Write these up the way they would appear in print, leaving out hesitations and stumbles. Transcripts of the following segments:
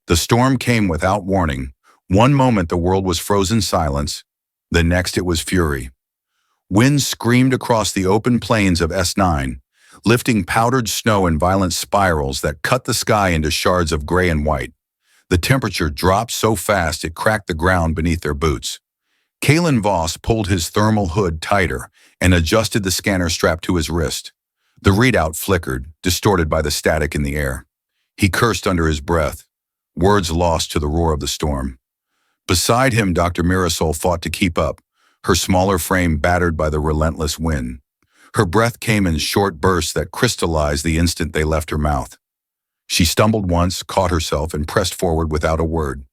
The storm came without warning. One moment the world was frozen silence, the next it was fury. Winds screamed across the open plains of S9, lifting powdered snow in violent spirals that cut the sky into shards of gray and white. The temperature dropped so fast it cracked the ground beneath their boots. Kalen Voss pulled his thermal hood tighter and adjusted the scanner strap to his wrist. The readout flickered, distorted by the static in the air. He cursed under his breath, words lost to the roar of the storm. Beside him, Dr. Mirasol fought to keep up, her smaller frame battered by the relentless wind. Her breath came in short bursts that crystallized the instant they left her mouth. She stumbled once, caught herself, and pressed forward without a word.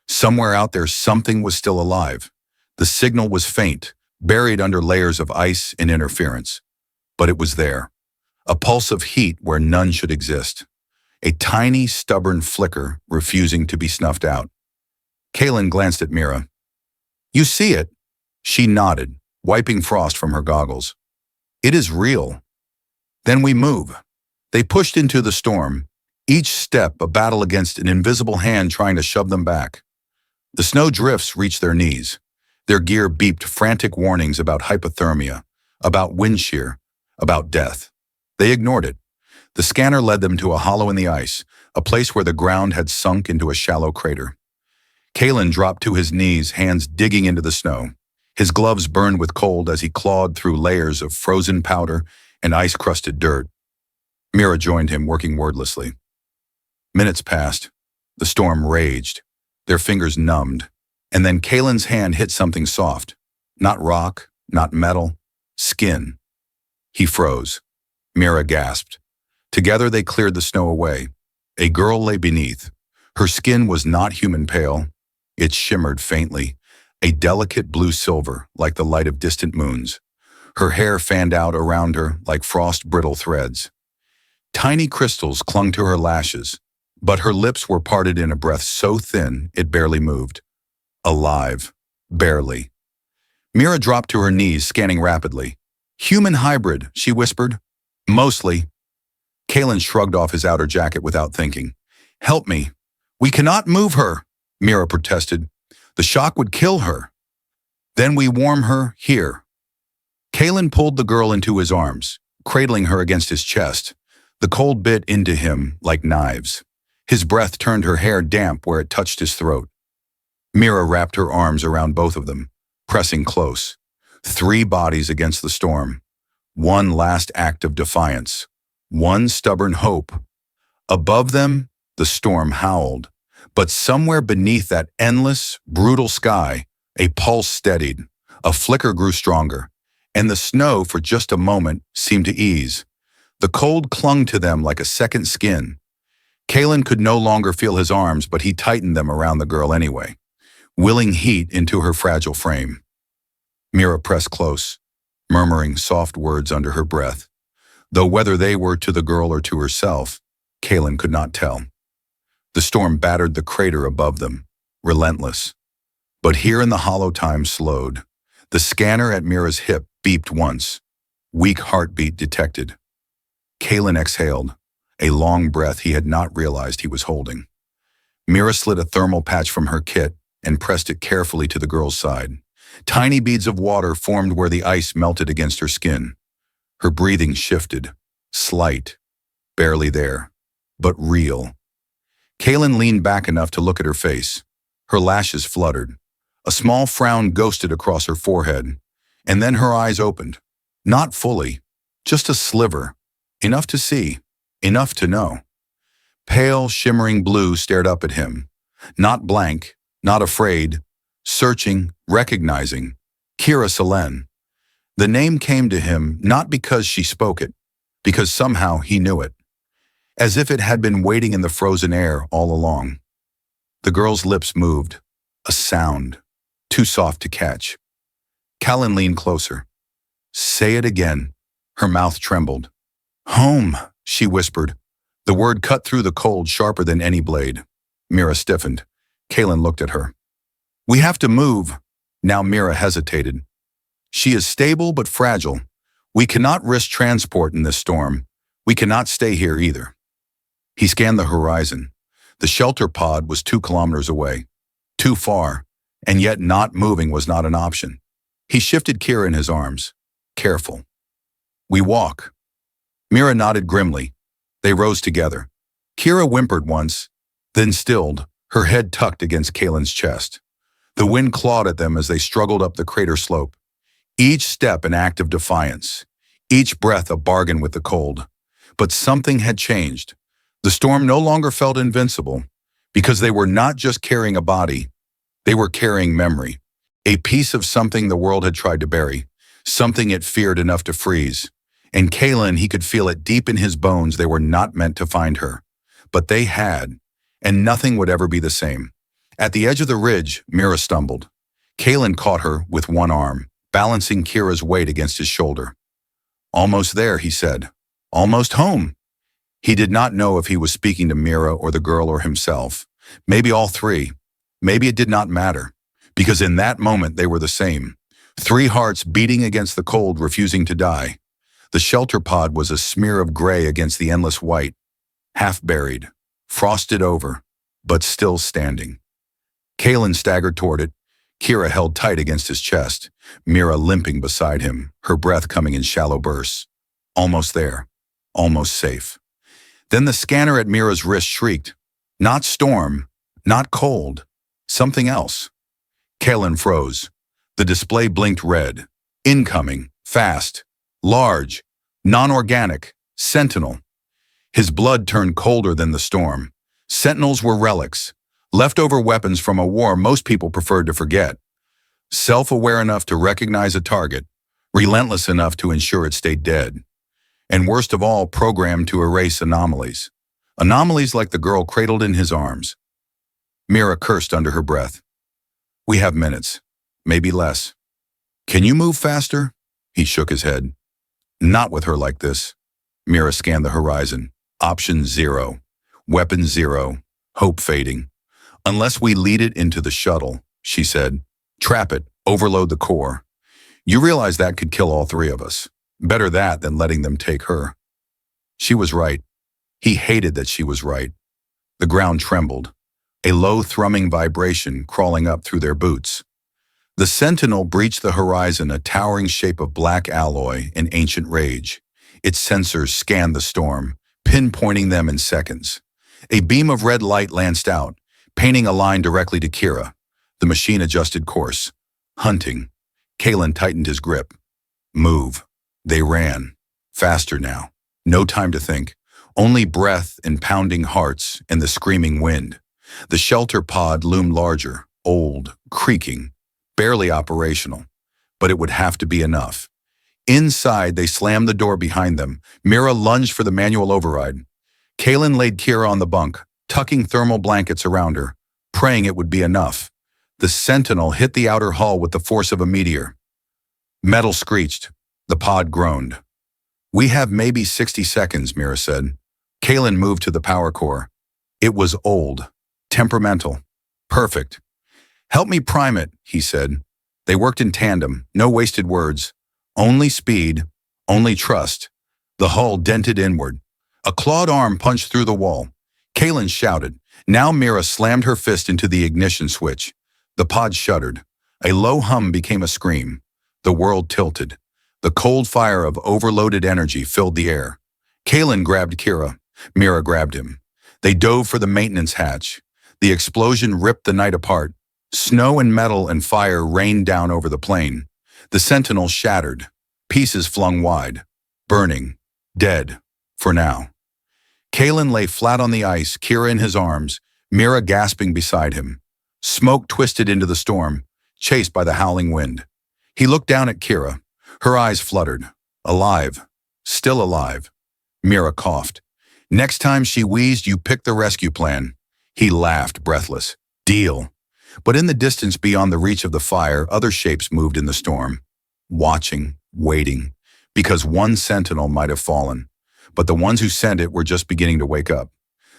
Somewhere out there, something was still alive. The signal was faint, buried under layers of ice and interference. But it was there. A pulse of heat where none should exist. A tiny, stubborn flicker refusing to be snuffed out. Kalen glanced at Mira. "You see it?" She nodded, wiping frost from her goggles. "It is real." "Then we move." They pushed into the storm, each step a battle against an invisible hand trying to shove them back. The snow drifts reached their knees. Their gear beeped frantic warnings about hypothermia, about wind shear, about death. They ignored it. The scanner led them to a hollow in the ice, a place where the ground had sunk into a shallow crater. Kalen dropped to his knees, hands digging into the snow. His gloves burned with cold as he clawed through layers of frozen powder and ice-crusted dirt. Mira joined him, working wordlessly. Minutes passed. The storm raged. Their fingers numbed. And then Kalen's hand hit something soft. Not rock, not metal. Skin. He froze. Mira gasped. Together they cleared the snow away. A girl lay beneath. Her skin was not human pale. It shimmered faintly, a delicate blue-silver like the light of distant moons. Her hair fanned out around her like frost-brittle threads. Tiny crystals clung to her lashes, but her lips were parted in a breath so thin it barely moved. Alive. Barely. Mira dropped to her knees, scanning rapidly. "Human hybrid," she whispered. "Mostly." Kalen shrugged off his outer jacket without thinking. "Help me." "We cannot move her," Mira protested. "The shock would kill her." "Then we warm her here." Kalen pulled the girl into his arms, cradling her against his chest. The cold bit into him like knives. His breath turned her hair damp where it touched his throat. Mira wrapped her arms around both of them, pressing close. 3 bodies against the storm. One last act of defiance. One stubborn hope. Above them, the storm howled. But somewhere beneath that endless, brutal sky, a pulse steadied. A flicker grew stronger. And the snow, for just a moment, seemed to ease. The cold clung to them like a second skin. Kalen could no longer feel his arms, but he tightened them around the girl anyway, willing heat into her fragile frame. Mira pressed close, murmuring soft words under her breath, though whether they were to the girl or to herself, Kalen could not tell. The storm battered the crater above them, relentless. But here in the hollow time slowed. The scanner at Mira's hip beeped once. Weak heartbeat detected. Kalen exhaled, a long breath he had not realized he was holding. Mira slid a thermal patch from her kit and pressed it carefully to the girl's side. Tiny beads of water formed where the ice melted against her skin. Her breathing shifted, slight, barely there, but real. Kalen leaned back enough to look at her face. Her lashes fluttered. A small frown ghosted across her forehead, and then her eyes opened. Not fully, just a sliver, enough to see, enough to know. Pale, shimmering blue stared up at him, not blank, not afraid, searching, recognizing. Solenne. The name came to him not because she spoke it, because somehow he knew it, as if it had been waiting in the frozen air all along. The girl's lips moved, a sound, too soft to catch. Kalen leaned closer. "Say it again." Her mouth trembled. "Home," she whispered. The word cut through the cold sharper than any blade. Mira stiffened. Kalen looked at her. "We have to move." Now Mira hesitated. "She is stable but fragile. We cannot risk transport in this storm. We cannot stay here either." He scanned the horizon. The shelter pod was 2 kilometers away. Too far, and yet not moving was not an option. He shifted Kira in his arms. Careful. We walk. Mira nodded grimly. They rose together. Kira whimpered once, then stilled, her head tucked against Kalen's chest. The wind clawed at them as they struggled up the crater slope. Each step an act of defiance. Each breath a bargain with the cold. But something had changed. The storm no longer felt invincible, because they were not just carrying a body, they were carrying memory. A piece of something the world had tried to bury, something it feared enough to freeze. And Kalen, he could feel it deep in his bones they were not meant to find her. But they had, and nothing would ever be the same. At the edge of the ridge, Mira stumbled. Kalen caught her with one arm, balancing Kira's weight against his shoulder. Almost there, he said. Almost home. He did not know if he was speaking to Mira or the girl or himself. Maybe all three. Maybe it did not matter, because in that moment they were the same. 3 hearts beating against the cold, refusing to die. The shelter pod was a smear of gray against the endless white, half buried, frosted over, but still standing. Kalen staggered toward it. Kira held tight against his chest, Mira limping beside him, her breath coming in shallow bursts. Almost there. Almost safe. Then the scanner at Mira's wrist shrieked. Not storm, not cold, something else. Kalen froze. The display blinked red. Incoming, fast, large, non-organic, sentinel. His blood turned colder than the storm. Sentinels were relics, leftover weapons from a war most people preferred to forget. Self-aware enough to recognize a target, relentless enough to ensure it stayed dead. And worst of all, programmed to erase anomalies. Anomalies like the girl cradled in his arms. Mira cursed under her breath. We have minutes, maybe less. Can you move faster? He shook his head. Not with her like this. Mira scanned the horizon. Option 0. Weapon 0. Hope fading. Unless we lead it into the shuttle, she said. Trap it, overload the core. You realize that could kill all 3 of us. Better that than letting them take her. She was right. He hated that she was right. The ground trembled, a low thrumming vibration crawling up through their boots. The sentinel breached the horizon, a towering shape of black alloy in ancient rage. Its sensors scanned the storm, pinpointing them in seconds. A beam of red light lanced out, painting a line directly to Kira. The machine adjusted course. Hunting. Kalen tightened his grip. Move. They ran. Faster now. No time to think. Only breath and pounding hearts and the screaming wind. The shelter pod loomed larger, old, creaking, barely operational. But it would have to be enough. Inside, they slammed the door behind them. Mira lunged for the manual override. Kalen laid Kira on the bunk, tucking thermal blankets around her, praying it would be enough. The sentinel hit the outer hull with the force of a meteor. Metal screeched. The pod groaned. We have maybe 60 seconds, Mira said. Kalen moved to the power core. It was old, temperamental, perfect. Help me prime it, he said. They worked in tandem, no wasted words. Only speed, only trust. The hull dented inward. A clawed arm punched through the wall. Kalen shouted. Now Mira slammed her fist into the ignition switch. The pod shuddered. A low hum became a scream. The world tilted. The cold fire of overloaded energy filled the air. Kalen grabbed Kira. Mira grabbed him. They dove for the maintenance hatch. The explosion ripped the night apart. Snow and metal and fire rained down over the plane. The sentinel shattered. Pieces flung wide. Burning. Dead. For now. Kalen lay flat on the ice, Kira in his arms, Mira gasping beside him. Smoke twisted into the storm, chased by the howling wind. He looked down at Kira. Her eyes fluttered. Alive. Still alive. Mira coughed. Next time she wheezed, you pick the rescue plan. He laughed, breathless. Deal. But in the distance beyond the reach of the fire, other shapes moved in the storm. Watching, waiting, because one sentinel might have fallen. But the ones who sent it were just beginning to wake up.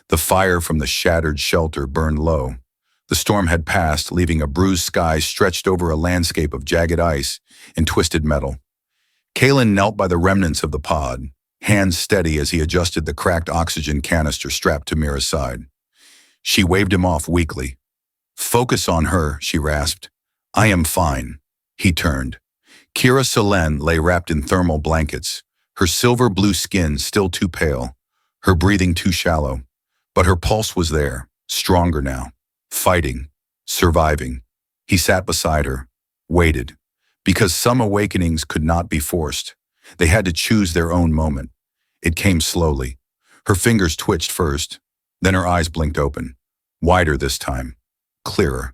The fire from the shattered shelter burned low. The storm had passed, leaving a bruised sky stretched over a landscape of jagged ice and twisted metal. Kalen knelt by the remnants of the pod, hands steady as he adjusted the cracked oxygen canister strapped to Mira's side. She waved him off weakly. Focus on her, she rasped. I am fine. He turned. Kira Solenne lay wrapped in thermal blankets, her silver blue skin still too pale, her breathing too shallow. But her pulse was there, stronger now, fighting, surviving. He sat beside her, waited, because some awakenings could not be forced. They had to choose their own moment. It came slowly. Her fingers twitched first, then her eyes blinked open, wider this time, clearer.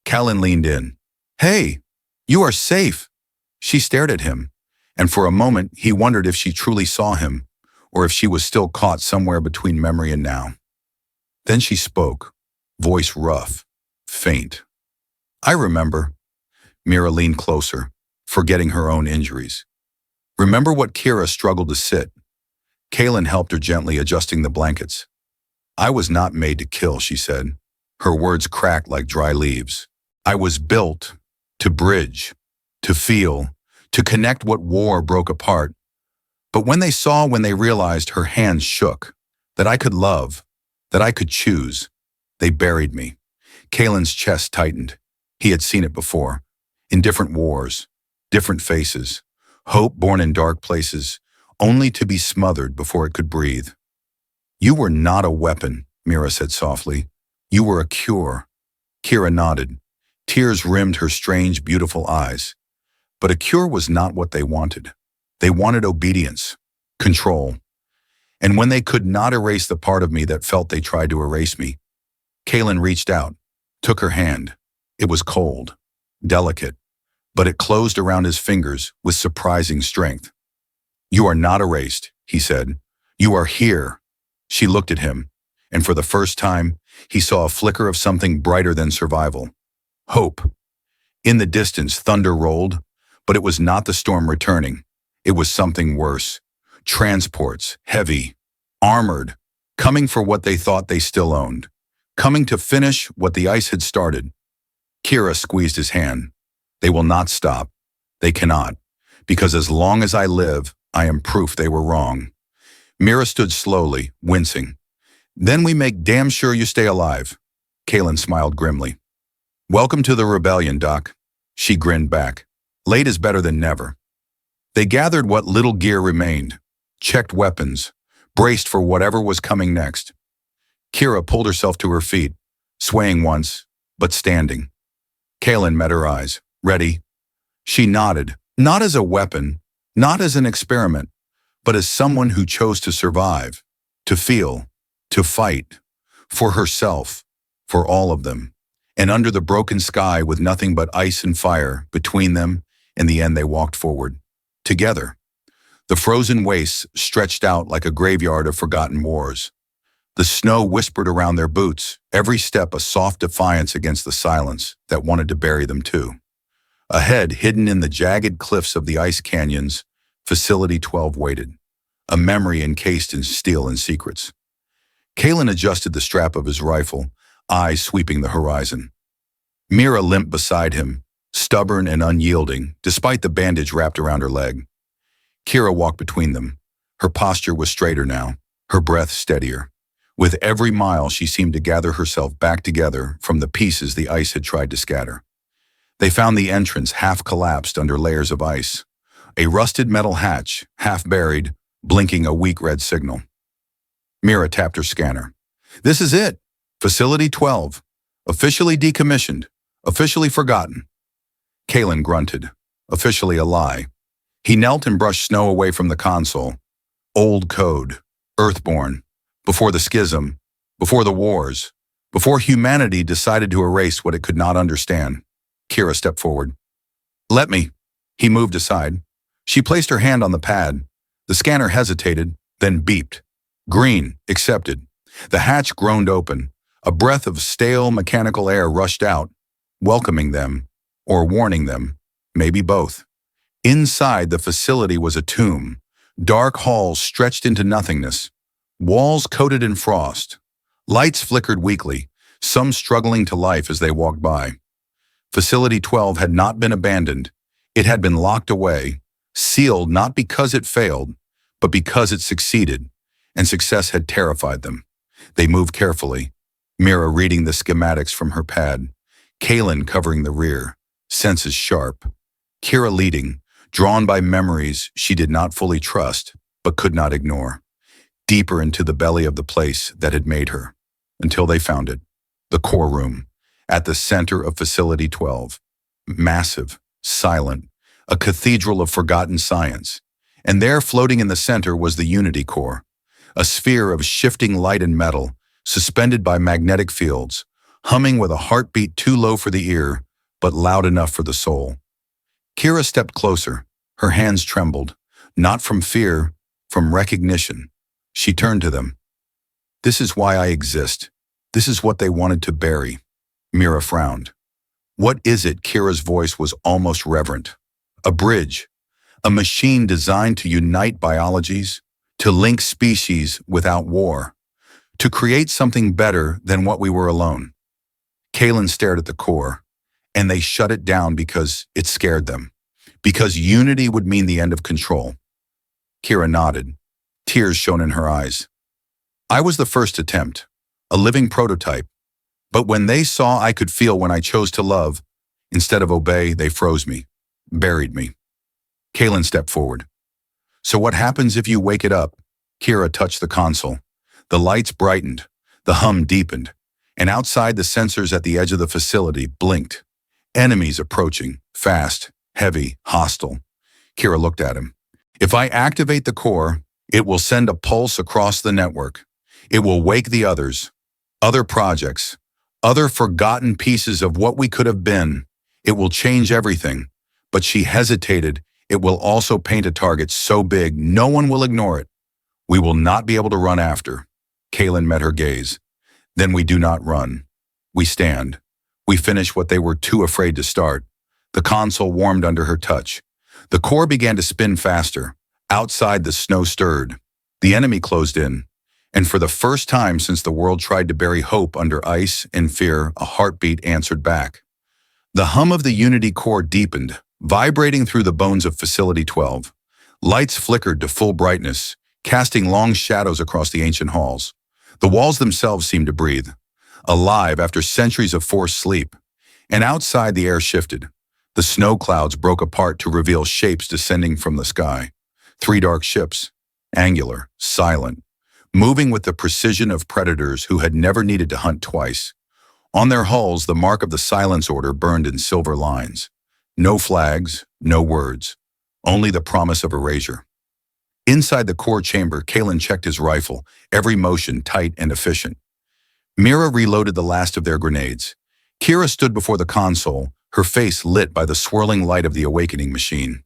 Kalen leaned in. Hey, you are safe. She stared at him, and for a moment he wondered if she truly saw him, or if she was still caught somewhere between memory and now. Then she spoke, voice rough, faint. I remember. Mira leaned closer, forgetting her own injuries. Remember what Kira struggled to sit. Kalen helped her gently, adjusting the blankets. I was not made to kill, she said. Her words cracked like dry leaves. I was built to bridge, to feel, to connect what war broke apart. But when they realized her hands shook, that I could love, that I could choose, they buried me. Kalen's chest tightened. He had seen it before, in different wars, different faces, hope born in dark places, only to be smothered before it could breathe. You were not a weapon, Mira said softly. You were a cure. Kira nodded. Tears rimmed her strange, beautiful eyes. But a cure was not what they wanted. They wanted obedience, control. And when they could not erase the part of me that felt they tried to erase me, Kalen reached out, took her hand. It was cold, delicate, but it closed around his fingers with surprising strength. You are not erased, he said. You are here. She looked at him, and for the first time, he saw a flicker of something brighter than survival. Hope. In the distance, thunder rolled, but it was not the storm returning. It was something worse. Transports, heavy, armored, coming for what they thought they still owned, coming to finish what the ice had started. Kira squeezed his hand. They will not stop. They cannot, because as long as I live, I am proof they were wrong. Mira stood slowly, wincing. Then we make damn sure you stay alive. Kalen smiled grimly. Welcome to the rebellion, Doc. She grinned back. Late is better than never. They gathered what little gear remained, checked weapons, braced for whatever was coming next. Kira pulled herself to her feet, swaying once, but standing. Kalen met her eyes. Ready? She nodded, not as a weapon, not as an experiment, but as someone who chose to survive, to feel, to fight, for herself, for all of them. And under the broken sky with nothing but ice and fire between them, in the end they walked forward, together. The frozen wastes stretched out like a graveyard of forgotten wars. The snow whispered around their boots, every step a soft defiance against the silence that wanted to bury them too. Ahead, hidden in the jagged cliffs of the ice canyons, Facility 12 waited, a memory encased in steel and secrets. Kalen adjusted the strap of his rifle, eyes sweeping the horizon. Mira limped beside him, stubborn and unyielding, despite the bandage wrapped around her leg. Kira walked between them. Her posture was straighter now, her breath steadier. With every mile, she seemed to gather herself back together from the pieces the ice had tried to scatter. They found the entrance half collapsed under layers of ice, a rusted metal hatch, half buried, blinking a weak red signal. Mira tapped her scanner. This is it. Facility 12. Officially decommissioned. Officially forgotten. Kalen grunted. Officially a lie. He knelt and brushed snow away from the console. Old code. Earthborn. Before the schism. Before the wars. Before humanity decided to erase what it could not understand. Kira stepped forward. Let me. He moved aside. She placed her hand on the pad. The scanner hesitated, then beeped. Green. Accepted. The hatch groaned open. A breath of stale mechanical air rushed out, welcoming them, or warning them, maybe both. Inside the facility was a tomb, dark halls stretched into nothingness, walls coated in frost. Lights flickered weakly, some struggling to life as they walked by. Facility 12 had not been abandoned. It had been locked away, sealed not because it failed, but because it succeeded, and success had terrified them. They moved carefully, Mira reading the schematics from her pad. Kalen covering the rear, senses sharp. Kira leading, drawn by memories she did not fully trust, but could not ignore. Deeper into the belly of the place that had made her, until they found it. The core room, at the center of Facility 12. Massive, silent, a cathedral of forgotten science. And there, floating in the center, was the Unity core, a sphere of shifting light and metal, suspended by magnetic fields, humming with a heartbeat too low for the ear, but loud enough for the soul. Kira stepped closer. Her hands trembled, not from fear, from recognition. She turned to them. "This is why I exist. This is what they wanted to bury." Mira frowned. "What is it?" Kira's voice was almost reverent. "A bridge. A machine designed to unite biologies, to link species without war, to create something better than what we were alone." Kalen stared at the core, and they shut it down because it scared them, because unity would mean the end of control. Kira nodded, tears shone in her eyes. "I was the first attempt, a living prototype, but when they saw I could feel when I chose to love, instead of obey, they froze me, buried me." Kalen stepped forward. "So what happens if you wake it up?" Kira touched the console. The lights brightened, the hum deepened, and outside the sensors at the edge of the facility blinked. Enemies approaching, fast, heavy, hostile. Kira looked at him. "If I activate the core, it will send a pulse across the network. It will wake the others, other projects, other forgotten pieces of what we could have been. It will change everything." But she hesitated. "It will also paint a target so big no one will ignore it. We will not be able to run after." Kalen met her gaze. "Then we do not run. We stand. We finish what they were too afraid to start." The console warmed under her touch. The core began to spin faster. Outside, the snow stirred. The enemy closed in. And for the first time since the world tried to bury hope under ice and fear, a heartbeat answered back. The hum of the Unity core deepened, vibrating through the bones of Facility 12. Lights flickered to full brightness, casting long shadows across the ancient halls. The walls themselves seemed to breathe, alive after centuries of forced sleep. And outside, the air shifted. The snow clouds broke apart to reveal shapes descending from the sky. 3 dark ships, angular, silent, moving with the precision of predators who had never needed to hunt twice. On their hulls, the mark of the silence order burned in silver lines. No flags, no words, only the promise of erasure. Inside the core chamber, Kalen checked his rifle, every motion tight and efficient. Mira reloaded the last of their grenades. Kira stood before the console, her face lit by the swirling light of the awakening machine.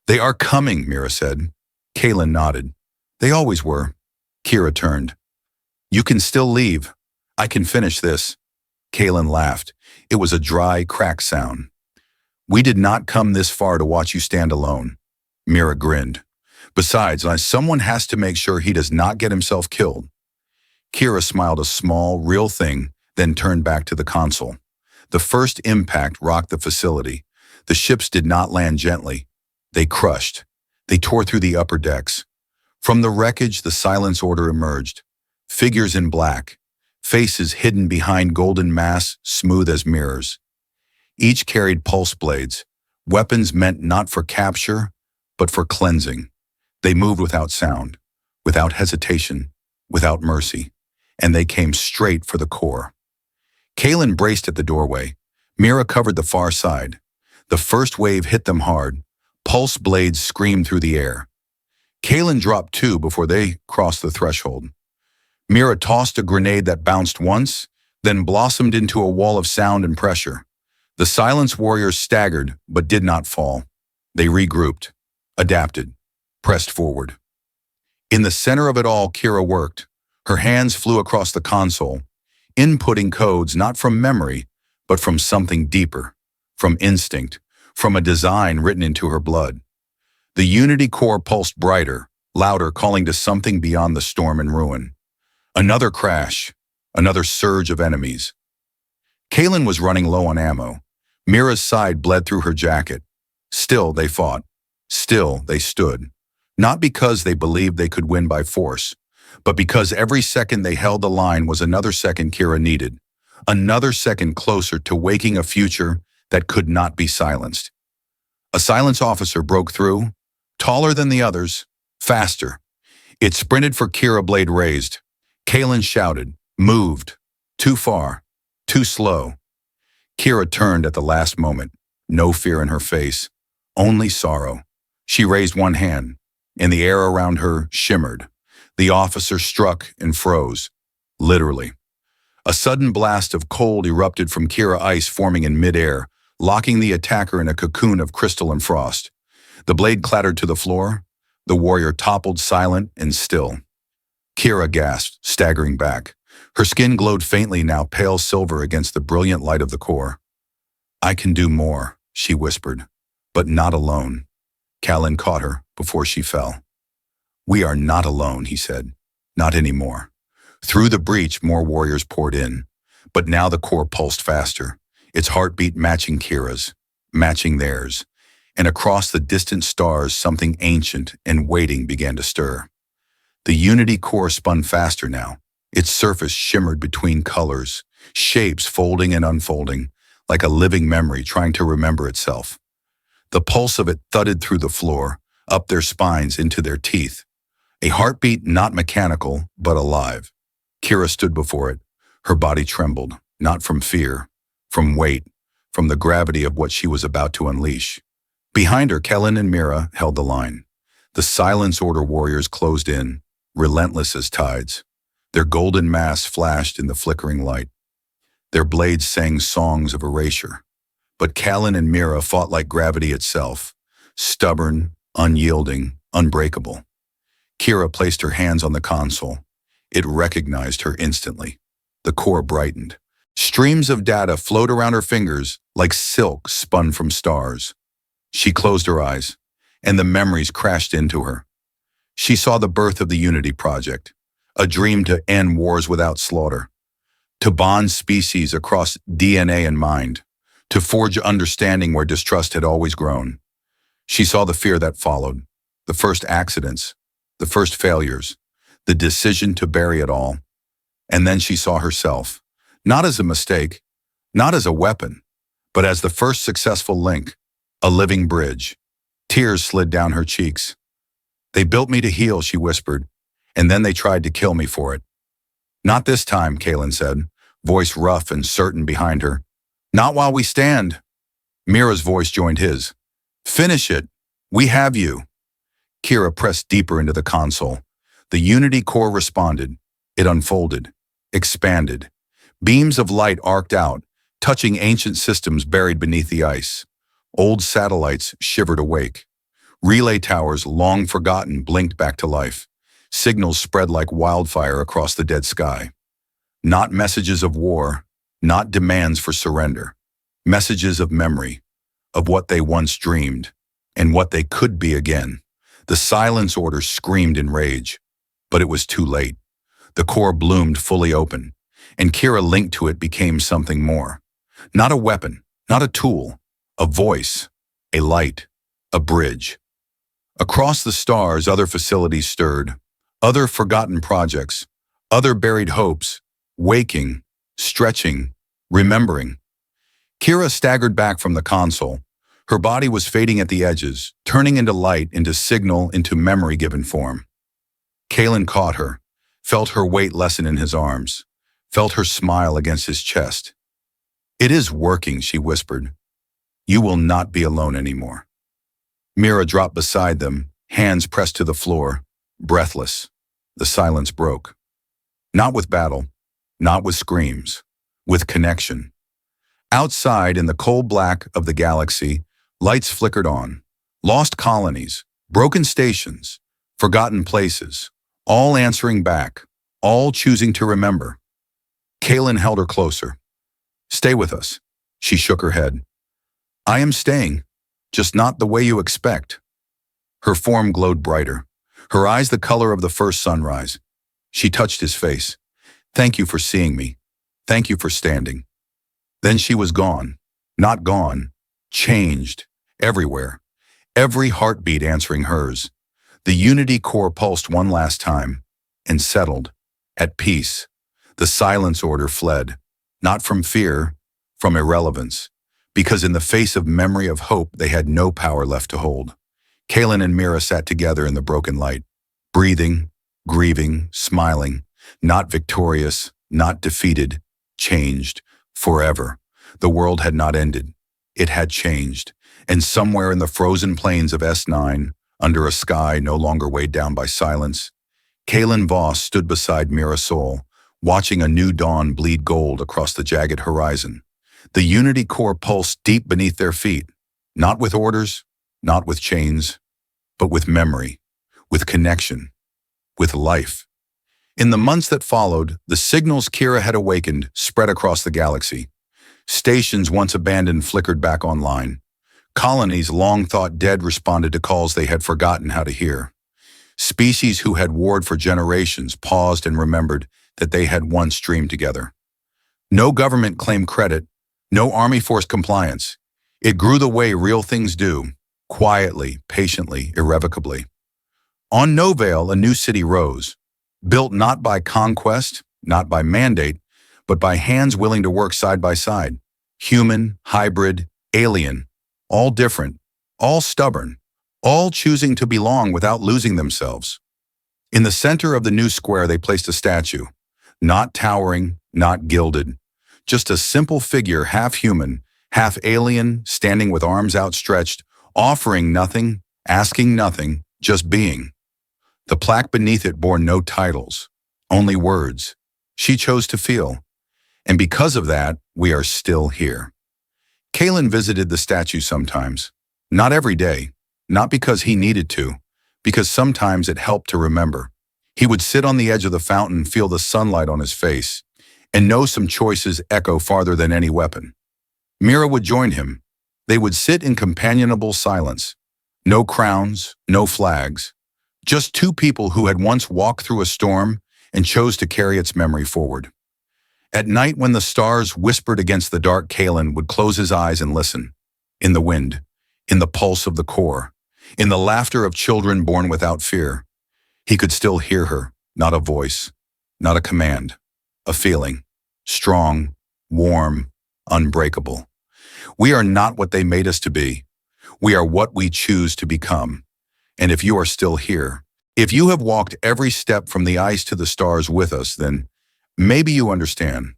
"They are coming," Mira said. Kalen nodded. "They always were." Kira turned. "You can still leave. I can finish this." Kalen laughed. It was a dry, cracked sound. "We did not come this far to watch you stand alone." Mira grinned. "Besides, someone has to make sure he does not get himself killed." Kira smiled, a small, real thing, then turned back to the console. The first impact rocked the facility. The ships did not land gently. They crushed. They tore through the upper decks. From the wreckage, the silence order emerged. Figures in black, faces hidden behind golden masks, smooth as mirrors. Each carried pulse blades, weapons meant not for capture, but for cleansing. They moved without sound, without hesitation, without mercy, and they came straight for the core. Kalen braced at the doorway. Mira covered the far side. The first wave hit them hard. Pulse blades screamed through the air. Kalen dropped 2 before they crossed the threshold. Mira tossed a grenade that bounced once, then blossomed into a wall of sound and pressure. The silence warriors staggered, but did not fall. They regrouped, adapted, pressed forward. In the center of it all, Kira worked. Her hands flew across the console, inputting codes not from memory, but from something deeper, from instinct, from a design written into her blood. The Unity core pulsed brighter, louder, calling to something beyond the storm and ruin. Another crash, another surge of enemies. Kalen was running low on ammo. Mira's side bled through her jacket. Still, they fought. Still, they stood. Not because they believed they could win by force, But because every second they held the line was another second Kira needed, another second closer to waking a future that could not be silenced. A silence officer broke through, taller than the others, faster. It sprinted for Kira, blade raised. Kalen shouted, moved, too far, too slow. Kira turned at the last moment, no fear in her face, only sorrow. She raised one hand, and the air around her shimmered. The officer struck and froze, literally. A sudden blast of cold erupted from Kira, ice forming in midair, locking the attacker in a cocoon of crystal and frost. The blade clattered to the floor. The warrior toppled silent and still. Kira gasped, staggering back. Her skin glowed faintly, now pale silver against the brilliant light of the core. "I can do more," she whispered, "but not alone." Kalen caught her before she fell. "We are not alone," he said. "Not anymore." Through the breach, more warriors poured in, but now the core pulsed faster, its heartbeat matching Kira's, matching theirs, and across the distant stars something ancient and waiting began to stir. The unity core spun faster now. Its surface shimmered between colors, shapes folding and unfolding, like a living memory trying to remember itself. The pulse of it thudded through the floor, up their spines into their teeth. A heartbeat not mechanical, but alive. Kira stood before it. Her body trembled, not from fear, from weight, from the gravity of what she was about to unleash. Behind her, Kalen and Mira held the line. The Silence Order warriors closed in, relentless as tides. Their golden masks flashed in the flickering light. Their blades sang songs of erasure. But Kalen and Mira fought like gravity itself, stubborn, unyielding, unbreakable. Kira placed her hands on the console. It recognized her instantly. The core brightened. Streams of data flowed around her fingers like silk spun from stars. She closed her eyes, and the memories crashed into her. She saw the birth of the Unity Project, a dream to end wars without slaughter, to bond species across DNA and mind, to forge understanding where distrust had always grown. She saw the fear that followed, the first accidents, the first failures, the decision to bury it all. And then she saw herself, not as a mistake, not as a weapon, but as the first successful link, a living bridge. Tears slid down her cheeks. "They built me to heal," she whispered, "and then they tried to kill me for it." "Not this time," Kalen said, voice rough and certain behind her. "Not while we stand." Mira's voice joined his. "Finish it. We have you." Kira pressed deeper into the console. The Unity core responded. It unfolded, expanded. Beams of light arced out, touching ancient systems buried beneath the ice. Old satellites shivered awake. Relay towers, long forgotten, blinked back to life. Signals spread like wildfire across the dead sky. Not messages of war, not demands for surrender. Messages of memory, of what they once dreamed, and what they could be again. The Silence Order screamed in rage, but it was too late. The core bloomed fully open, and Kira linked to it became something more. Not a weapon, not a tool, a voice, a light, a bridge. Across the stars, other facilities stirred, other forgotten projects, other buried hopes, waking, stretching, remembering. Kira staggered back from the console. Her body was fading at the edges, turning into light, into signal, into memory given form. Kalen caught her, felt her weight lessen in his arms, felt her smile against his chest. "It is working," she whispered. "You will not be alone anymore." Mira dropped beside them, hands pressed to the floor, breathless. The silence broke. Not with battle, not with screams, with connection. Outside, in the coal black of the galaxy, lights flickered on. Lost colonies, broken stations, forgotten places, all answering back, all choosing to remember. Kalen held her closer. "Stay with us." She shook her head. "I am staying, just not the way you expect." Her form glowed brighter, her eyes the color of the first sunrise. She touched his face. "Thank you for seeing me. Thank you for standing." Then she was gone. Not gone. Changed. Everywhere. Every heartbeat answering hers. The Unity core pulsed one last time, and settled, at peace. The silence order fled, not from fear, from irrelevance, because in the face of memory of hope they had no power left to hold. Kalen and Mira sat together in the broken light, breathing, grieving, smiling, not victorious, not defeated, changed, forever. The world had not ended. It had changed, and somewhere in the frozen plains of S9, under a sky no longer weighed down by silence, Kalen Voss stood beside Mira Sol, watching a new dawn bleed gold across the jagged horizon. The Unity core pulsed deep beneath their feet, not with orders, not with chains, but with memory, with connection, with life. In the months that followed, the signals Kira had awakened spread across the galaxy. Stations once abandoned flickered back online. Colonies long thought dead responded to calls they had forgotten how to hear. Species who had warred for generations paused and remembered that they had once dreamed together. No government claimed credit, no army forced compliance. It grew the way real things do, quietly, patiently, irrevocably. On Novale, a new city rose, built not by conquest, not by mandate, but by hands willing to work side by side. Human, hybrid, alien, all different, all stubborn, all choosing to belong without losing themselves. In the center of the new square they placed a statue, not towering, not gilded, just a simple figure half human, half alien, standing with arms outstretched, offering nothing, asking nothing, just being. The plaque beneath it bore no titles, only words. She chose to feel. And because of that, we are still here. Kalen visited the statue sometimes, not every day, not because he needed to, because sometimes it helped to remember. He would sit on the edge of the fountain, feel the sunlight on his face, and know some choices echo farther than any weapon. Mira would join him. They would sit in companionable silence. No crowns, no flags. Just two people who had once walked through a storm and chose to carry its memory forward. At night when the stars whispered against the dark, Kalen would close his eyes and listen. In the wind, in the pulse of the core, in the laughter of children born without fear. He could still hear her, not a voice, not a command, a feeling, strong, warm, unbreakable. We are not what they made us to be. We are what we choose to become. And if you are still here, if you have walked every step from the ice to the stars with us, then maybe you understand.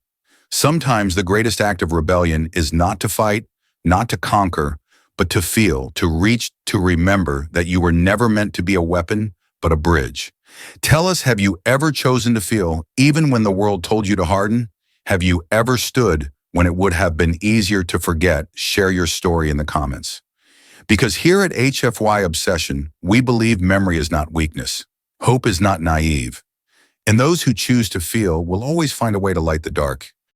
Sometimes the greatest act of rebellion is not to fight, not to conquer, but to feel, to reach, to remember that you were never meant to be a weapon, but a bridge. Tell us, have you ever chosen to feel, even when the world told you to harden? Have you ever stood when it would have been easier to forget? Share your story in the comments. Because here at HFY Obsession, we believe memory is not weakness. Hope is not naive. And those who choose to feel will always find a way to light the dark.